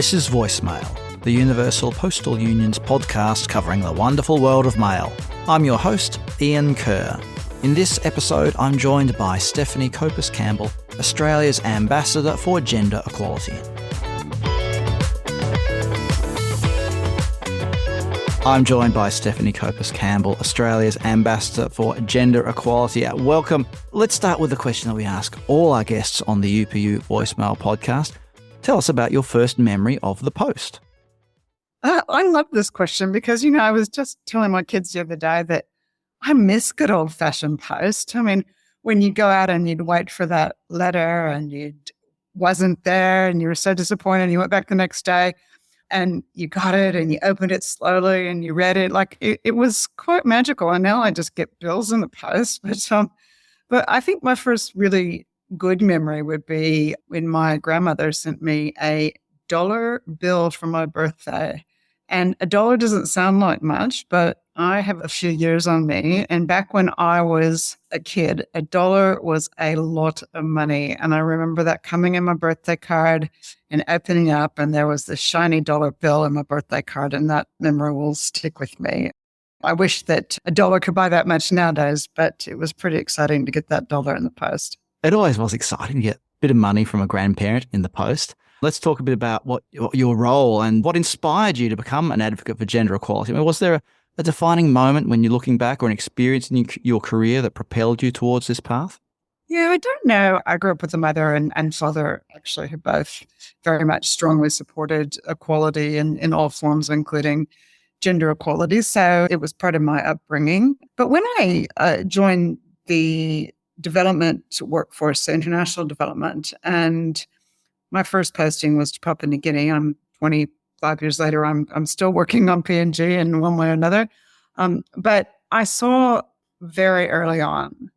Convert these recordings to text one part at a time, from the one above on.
This is Voicemail, the Universal Postal Union's podcast covering the wonderful world of mail. I'm your host, Ian Kerr. In this episode, I'm joined by Stephanie Copus-Campbell, Australia's Ambassador for Gender Equality. I'm joined by Stephanie Copus-Campbell, Australia's Ambassador for Gender Equality. Welcome. Let's start with the question that we ask all our guests on the UPU Voicemail podcast. Tell us about your first memory of the post. I love this question because, I was just telling my kids the other day that I miss good old-fashioned post. I mean, when you go out and you'd wait for that letter and you wasn't there and you were so disappointed and you went back the next day and you got it and you opened it slowly and you read it, it was quite magical. And now I just get bills in the post. But I think my first really good memory would be when my grandmother sent me a $1 bill for my birthday. And $1 doesn't sound like much, but I have a few years on me. And back when I was a kid, $1 was a lot of money. And I remember that coming in my birthday card and opening up, and there was this shiny $1 bill in my birthday card. And that memory will stick with me. I wish that $1 could buy that much nowadays, but it was pretty exciting to get that $1 in the post. It always was exciting to get a bit of money from a grandparent in the post. Let's talk a bit about what your role and what inspired you to become an advocate for gender equality. I mean, was there a defining moment when you're looking back or an experience in your career that propelled you towards this path? Yeah, I don't know. I grew up with a mother and father, actually, who both very much strongly supported equality in all forms, including gender equality. So it was part of my upbringing. But when I joined the development workforce, international development, and my first posting was to Papua New Guinea. I'm 25 years later. I'm still working on PNG in one way or another. But I saw very early on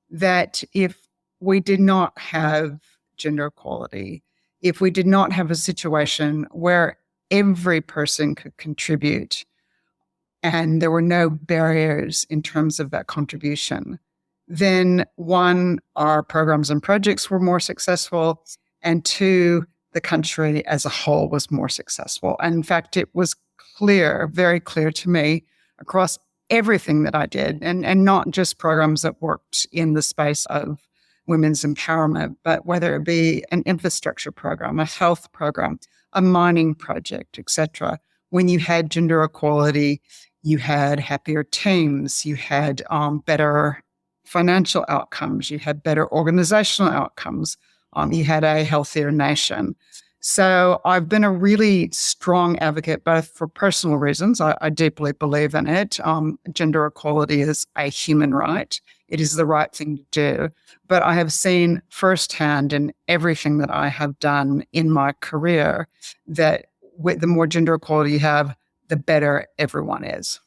that if we did not have gender equality, if we did not have a situation where every person could contribute and there were no barriers in terms of that contribution, then one, our programs and projects were more successful, and two, the country as a whole was more successful. And in fact, it was clear, very clear to me across everything that I did, and not just programs that worked in the space of women's empowerment, but whether it be an infrastructure program, a health program, a mining project, etc. When you had gender equality, you had happier teams, you had better financial outcomes, you had better organizational outcomes, you had a healthier nation. So I've been a really strong advocate, both for personal reasons. I deeply believe in it. Gender equality is a human right. It is the right thing to do. But I have seen firsthand in everything that I have done in my career that the more gender equality you have, the better everyone is.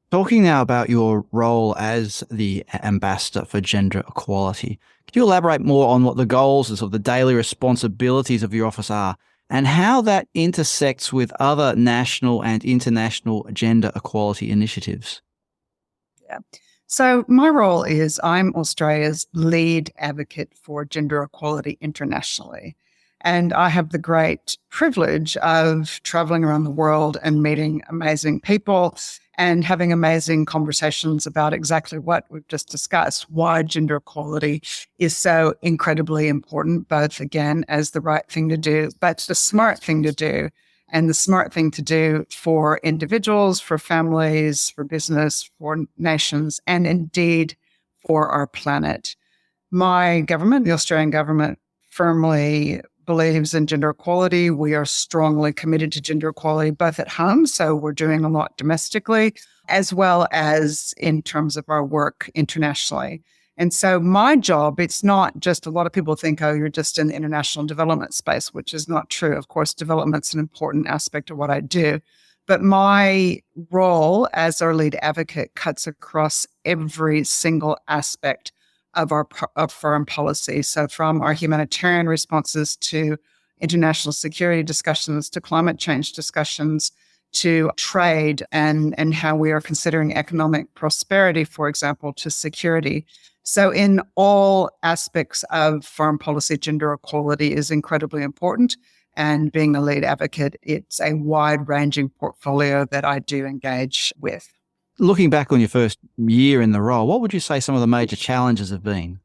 Talking now about your role as the Ambassador for Gender Equality, could you elaborate more on what the goals and sort of the daily responsibilities of your office are and how that intersects with other national and international gender equality initiatives? Yeah. So my role is I'm Australia's lead advocate for gender equality internationally. And I have the great privilege of traveling around the world and meeting amazing people and having amazing conversations about exactly what we've just discussed, why gender equality is so incredibly important, both, again, as the right thing to do, but the smart thing to do, and the smart thing to do for individuals, for families, for business, for nations, and indeed for our planet. My government, the Australian government, firmly believes in gender equality. We are strongly committed to gender equality, both at home, so we're doing a lot domestically, as well as in terms of our work internationally. And so my job, it's not just, a lot of people think, oh, you're just in the international development space, which is not true. Of course, development's an important aspect of what I do. But my role as our lead advocate cuts across every single aspect of foreign policy. So from our humanitarian responses to international security discussions, to climate change discussions, to trade and how we are considering economic prosperity, for example, to security. So in all aspects of foreign policy, gender equality is incredibly important. and being a lead advocate, it's a wide-ranging portfolio that I do engage with. Looking back on your first year in the role, what would you say some of the major challenges have been?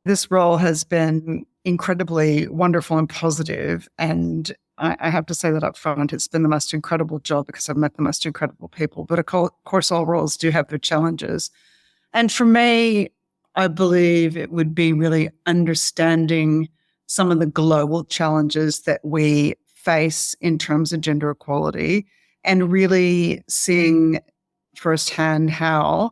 This role has been incredibly wonderful and positive, and I have to say that up front, it's been the most incredible job because I've met the most incredible people. But of course, all roles do have their challenges. And for me, I believe it would be really understanding some of the global challenges that we face in terms of gender equality and really seeing firsthand how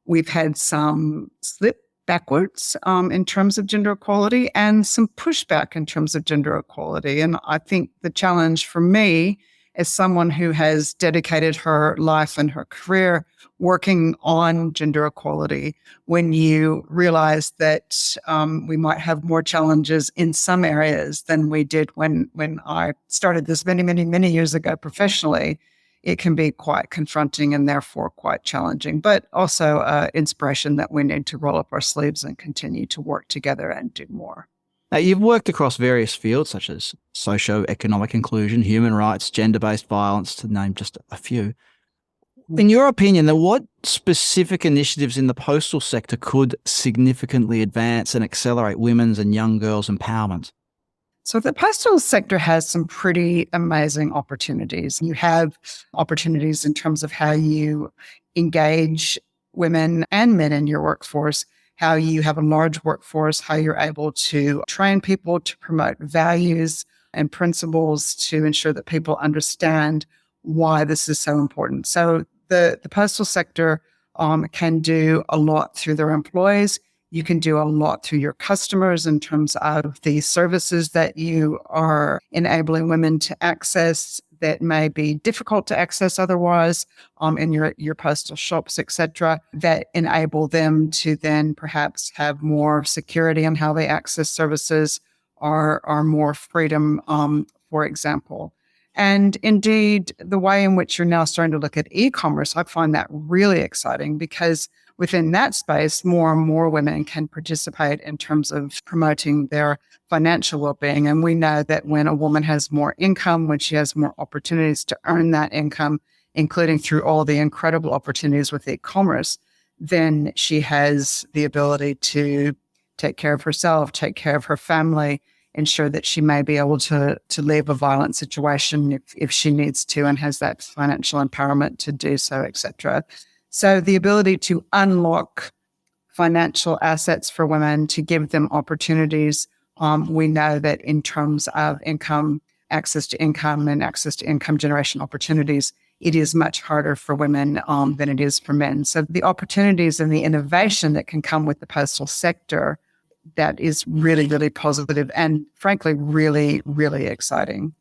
we've had some slip backwards in terms of gender equality and some pushback in terms of gender equality. And I think the challenge for me as someone who has dedicated her life and her career working on gender equality, when you realize that we might have more challenges in some areas than we did when I started this many, many, many years ago professionally, it can be quite confronting and therefore quite challenging, but also inspiration that we need to roll up our sleeves and continue to work together and do more. Now, you've worked across various fields such as socio-economic inclusion, human rights, gender-based violence, to name just a few. In your opinion, then, what specific initiatives in the postal sector could significantly advance and accelerate women's and young girls' empowerment? So the postal sector has some pretty amazing opportunities. You have opportunities in terms of how you engage women and men in your workforce, how you have a large workforce, how you're able to train people to promote values and principles to ensure that people understand why this is so important. So the postal sector can do a lot through their employees. You can do a lot through your customers in terms of the services that you are enabling women to access that may be difficult to access otherwise in your postal shops, etc., that enable them to then perhaps have more security in how they access services or more freedom, for example. And indeed, the way in which you're now starting to look at e-commerce, I find that really exciting because within that space, more and more women can participate in terms of promoting their financial well-being. And we know that when a woman has more income, when she has more opportunities to earn that income, including through all the incredible opportunities with e-commerce, then she has the ability to take care of herself, take care of her family, ensure that she may be able to leave a violent situation if she needs to and has that financial empowerment to do so, etc. So the ability to unlock financial assets for women, to give them opportunities. We know that in terms of income, access to income and access to income generation opportunities, it is much harder for women than it is for men. So the opportunities and the innovation that can come with the postal sector, that is really, really positive and frankly, really, really exciting.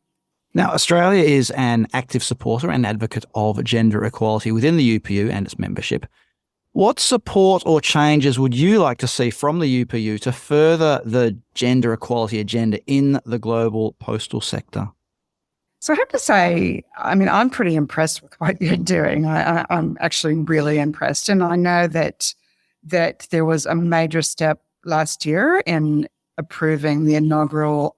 Now, Australia is an active supporter and advocate of gender equality within the UPU and its membership. What support or changes would you like to see from the UPU to further the gender equality agenda in the global postal sector? So I have to say, I mean, I'm pretty impressed with what you're doing. I'm actually really impressed. And I know that there was a major step last year in approving the inaugural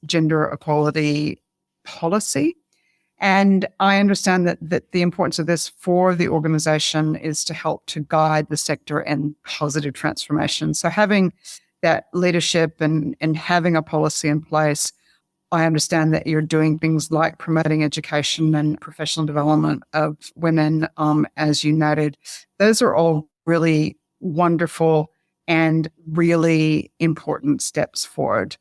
gender equality policy. And I understand that the importance of this for the organization is to help to guide the sector in positive transformation. So having that leadership and having a policy in place, I understand that you're doing things like promoting education and professional development of women, as you noted. Those are all really wonderful and really important steps forward.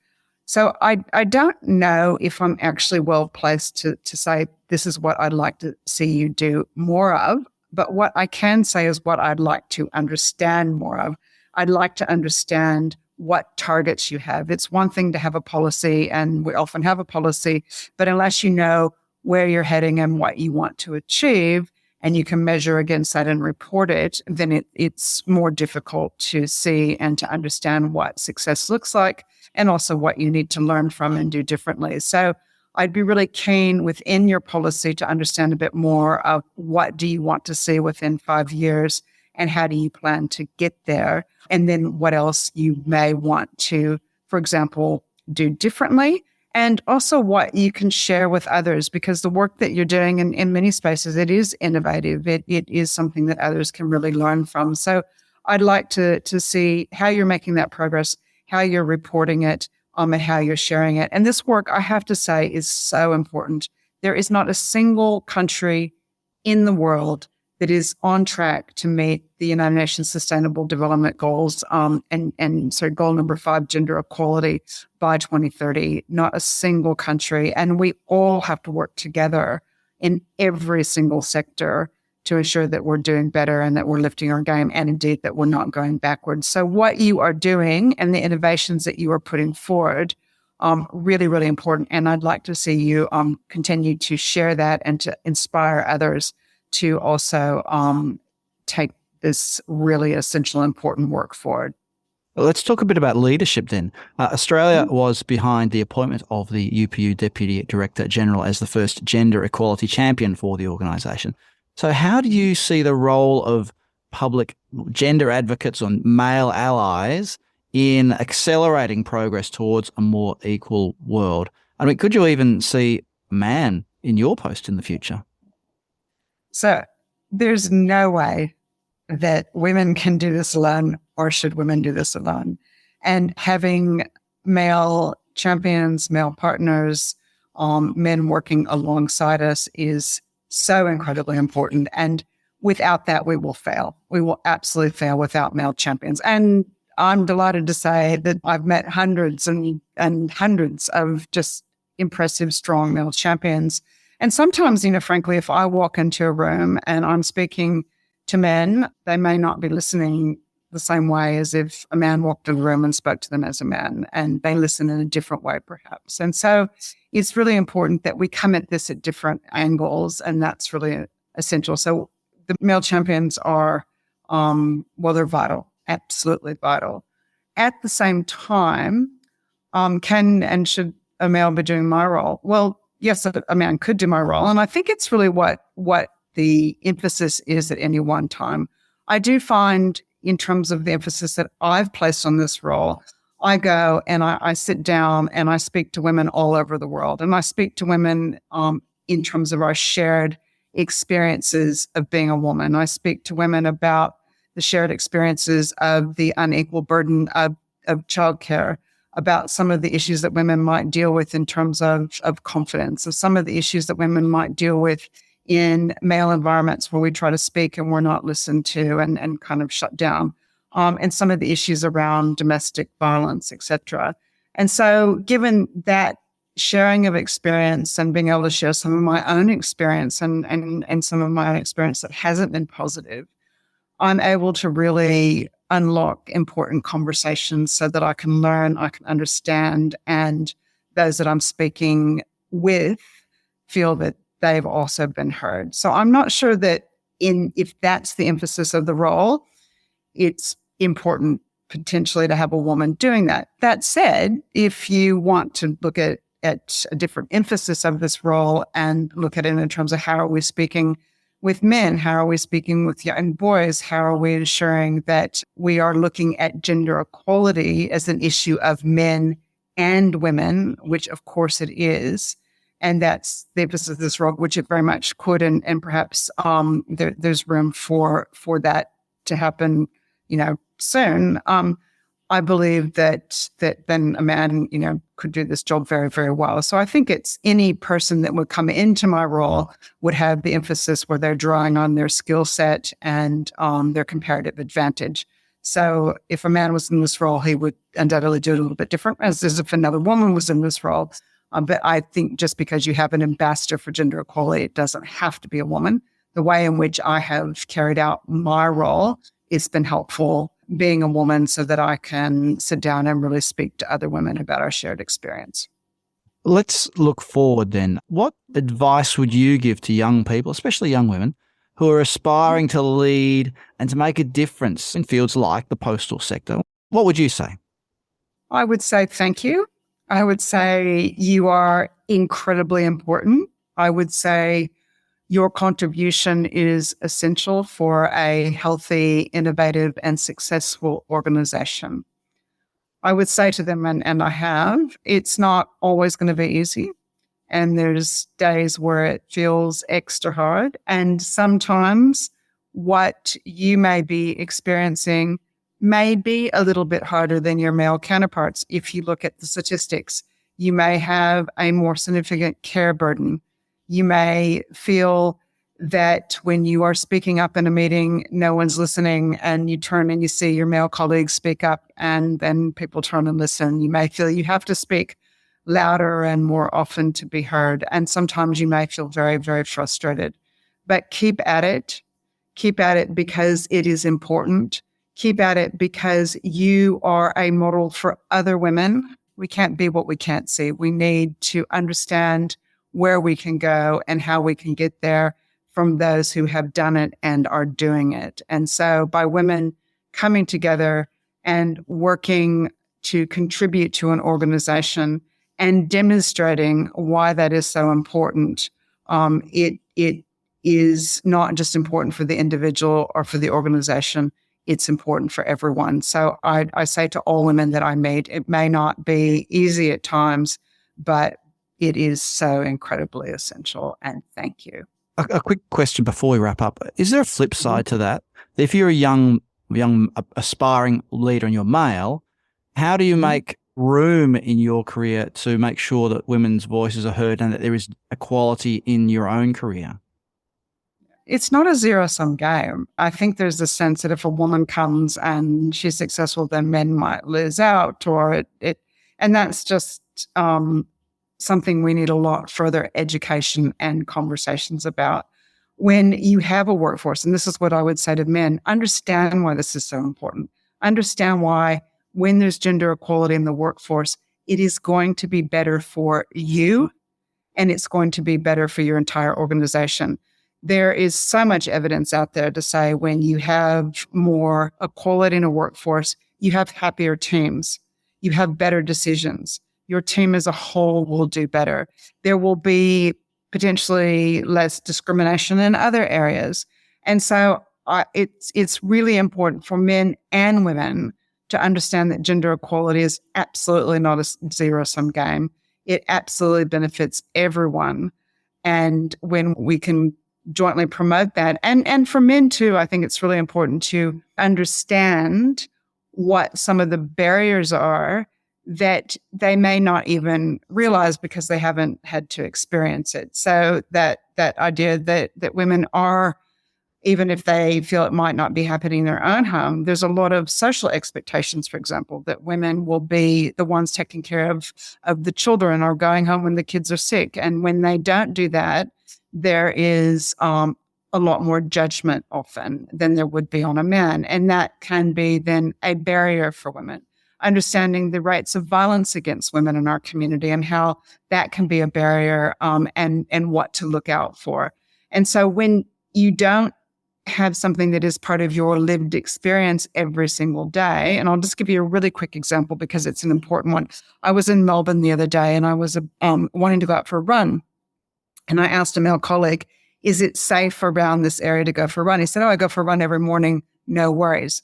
So I don't know if I'm actually well placed to say this is what I'd like to see you do more of, but what I can say is what I'd like to understand more of. I'd like to understand what targets you have. It's one thing to have a policy, and we often have a policy, but unless you know where you're heading and what you want to achieve, and you can measure against that and report it, then it's more difficult to see and to understand what success looks like and also what you need to learn from and do differently. So I'd be really keen within your policy to understand a bit more of what do you want to see within 5 years and how do you plan to get there? And then what else you may want to, for example, do differently and also what you can share with others, because the work that you're doing in many spaces, it is innovative. It is something that others can really learn from. So I'd like to see how you're making that progress, how you're reporting it, and how you're sharing it. And this work, I have to say, is so important. There is not a single country in the world that is on track to meet the United Nations Sustainable Development Goals, and so goal number 5, gender equality by 2030. Not a single country. And we all have to work together in every single sector to ensure that we're doing better and that we're lifting our game, and indeed that we're not going backwards. So what you are doing and the innovations that you are putting forward, really, really important. And I'd like to see you continue to share that and to inspire others to also take this really essential, important work forward. Let's talk a bit about leadership then. Australia was behind the appointment of the UPU Deputy Director General as the first gender equality champion for the organisation. So how do you see the role of public gender advocates or male allies in accelerating progress towards a more equal world? I mean, could you even see a man in your post in the future? So there's no way that women can do this alone, or should women do this alone. And having male champions, male partners, men working alongside us is so incredibly important. And without that, we will fail. We will absolutely fail without male champions. And I'm delighted to say that I've met hundreds and hundreds of just impressive, strong male champions. And sometimes, frankly, if I walk into a room and I'm speaking to men, they may not be listening the same way as if a man walked in the room and spoke to them as a man, and they listen in a different way, perhaps. And so it's really important that we come at this at different angles, and that's really essential. So the male champions are, they're vital, absolutely vital. At the same time, can and should a male be doing my role? Well, yes, a man could do my role. And I think it's really what the emphasis is at any one time. I do find, in terms of the emphasis that I've placed on this role, I go and I sit down and I speak to women all over the world. And I speak to women in terms of our shared experiences of being a woman. I speak to women about the shared experiences of the unequal burden of childcare, about some of the issues that women might deal with in terms of confidence, of some of the issues that women might deal with in male environments where we try to speak and we're not listened to and kind of shut down, and some of the issues around domestic violence, etc. And so given that sharing of experience and being able to share some of my own experience and some of my own experience that hasn't been positive, I'm able to really unlock important conversations so that I can learn, I can understand, and those that I'm speaking with feel that they've also been heard. So I'm not sure that if that's the emphasis of the role, it's important potentially to have a woman doing that. That said, if you want to look at a different emphasis of this role and look at it in terms of how are we speaking with men, how are we speaking with young boys, how are we ensuring that we are looking at gender equality as an issue of men and women, which of course it is. And that's the emphasis of this role, which it very much could, and perhaps there's room for that to happen, soon. I believe that then a man, could do this job very, very well. So I think it's any person that would come into my role would have the emphasis where they're drawing on their skill set and their comparative advantage. So if a man was in this role, he would undoubtedly do it a little bit different, as if another woman was in this role. But I think just because you have an ambassador for gender equality, it doesn't have to be a woman. The way in which I have carried out my role, it's been helpful being a woman so that I can sit down and really speak to other women about our shared experience. Let's look forward then. What advice would you give to young people, especially young women, who are aspiring to lead and to make a difference in fields like the postal sector? What would you say? I would say thank you. I would say you are incredibly important. I would say your contribution is essential for a healthy, innovative, and successful organization. I would say to them, and I have, it's not always going to be easy. And there's days where it feels extra hard. And sometimes what you may be experiencing may be a little bit harder than your male counterparts. If you look at the statistics, you may have a more significant care burden. You may feel that when you are speaking up in a meeting, no one's listening, and you turn and you see your male colleagues speak up and then people turn and listen. You may feel you have to speak louder and more often to be heard. And sometimes you may feel very, very frustrated. But keep at it. Keep at it because it is important. Keep at it because you are a model for other women. We can't be what we can't see. We need to understand where we can go and how we can get there from those who have done it and are doing it. And so by women coming together and working to contribute to an organization and demonstrating why that is so important, it is not just important for the individual or for the organization, it's important for everyone. So I say to all women that I meet, it may not be easy at times, but it is so incredibly essential. And thank you. A quick question before we wrap up. Is there a flip side to that? If you're a young aspiring leader and you're male, how do you make room in your career to make sure that women's voices are heard and that there is equality in your own career? It's not a zero-sum game. I think there's a sense that if a woman comes and she's successful, then men might lose out, or and that's just something we need a lot further education and conversations about. When you have a workforce, and this is what I would say to men, understand why this is so important. Understand why when there's gender equality in the workforce, it is going to be better for you and it's going to be better for your entire organization. There is so much evidence out there to say when you have more equality in a workforce, you have happier teams, you have better decisions. Your team as a whole will do better. There will be potentially less discrimination in other areas. And so it's really important for men and women to understand that gender equality is absolutely not a zero-sum game. It absolutely benefits everyone. And when we can jointly promote that, and for men too, I think it's really important to understand what some of the barriers are that they may not even realize because they haven't had to experience it. So that idea that women are, even if they feel it might not be happening in their own home, there's a lot of social expectations, for example, that women will be the ones taking care of the children or going home when the kids are sick. And when they don't do that, there is a lot more judgment often than there would be on a man. And that can be then a barrier for women. Understanding the rates of violence against women in our community and how that can be a barrier, and what to look out for. And so when you don't have something that is part of your lived experience every single day, and I'll just give you a really quick example because it's an important one. I was in Melbourne the other day and I was wanting to go out for a run. And I asked a male colleague, is it safe around this area to go for a run? He said, I go for a run every morning, no worries.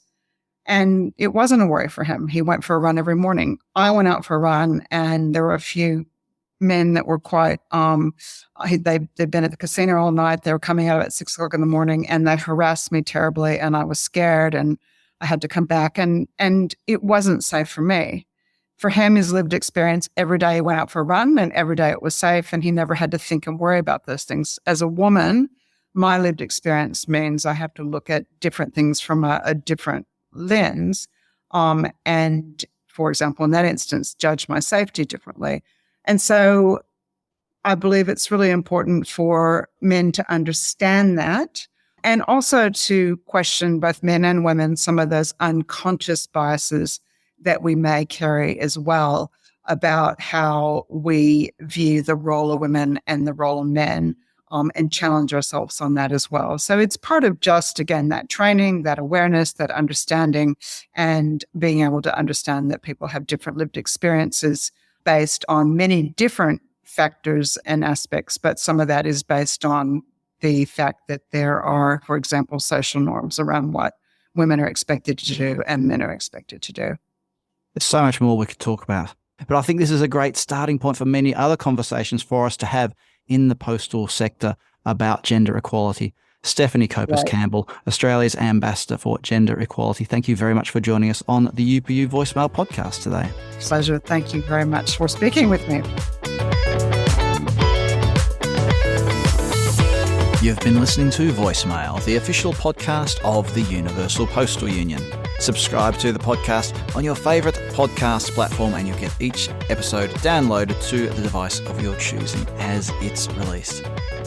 And it wasn't a worry for him. He went for a run every morning. I went out for a run and there were a few men that were quite, they'd been at the casino all night. They were coming out at 6 o'clock in the morning and they harassed me terribly and I was scared and I had to come back and it wasn't safe for me. For him, his lived experience, every day he went out for a run and every day it was safe and he never had to think and worry about those things. As a woman, my lived experience means I have to look at different things from a different lens, and, for example, in that instance, judge my safety differently. And so I believe it's really important for men to understand that and also to question both men and women some of those unconscious biases that we may carry as well about how we view the role of women and the role of men, and challenge ourselves on that as well. So it's part of just, again, that training, that awareness, that understanding, and being able to understand that people have different lived experiences based on many different factors and aspects, but some of that is based on the fact that there are, for example, social norms around what women are expected to do and men are expected to do. There's so much more we could talk about. But I think this is a great starting point for many other conversations for us to have in the postal sector about gender equality. Stephanie Copus-Campbell, Australia's Ambassador for Gender Equality. Thank you very much for joining us on the UPU Voicemail podcast today. Pleasure. Thank you very much for speaking with me. You've been listening to Voicemail, the official podcast of the Universal Postal Union. Subscribe to the podcast on your favourite podcast platform and you'll get each episode downloaded to the device of your choosing as it's released.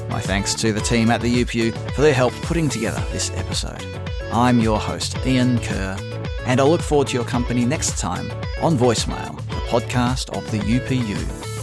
My thanks to the team at the UPU for their help putting together this episode. I'm your host, Ian Kerr, and I look forward to your company next time on Voicemail, the podcast of the UPU.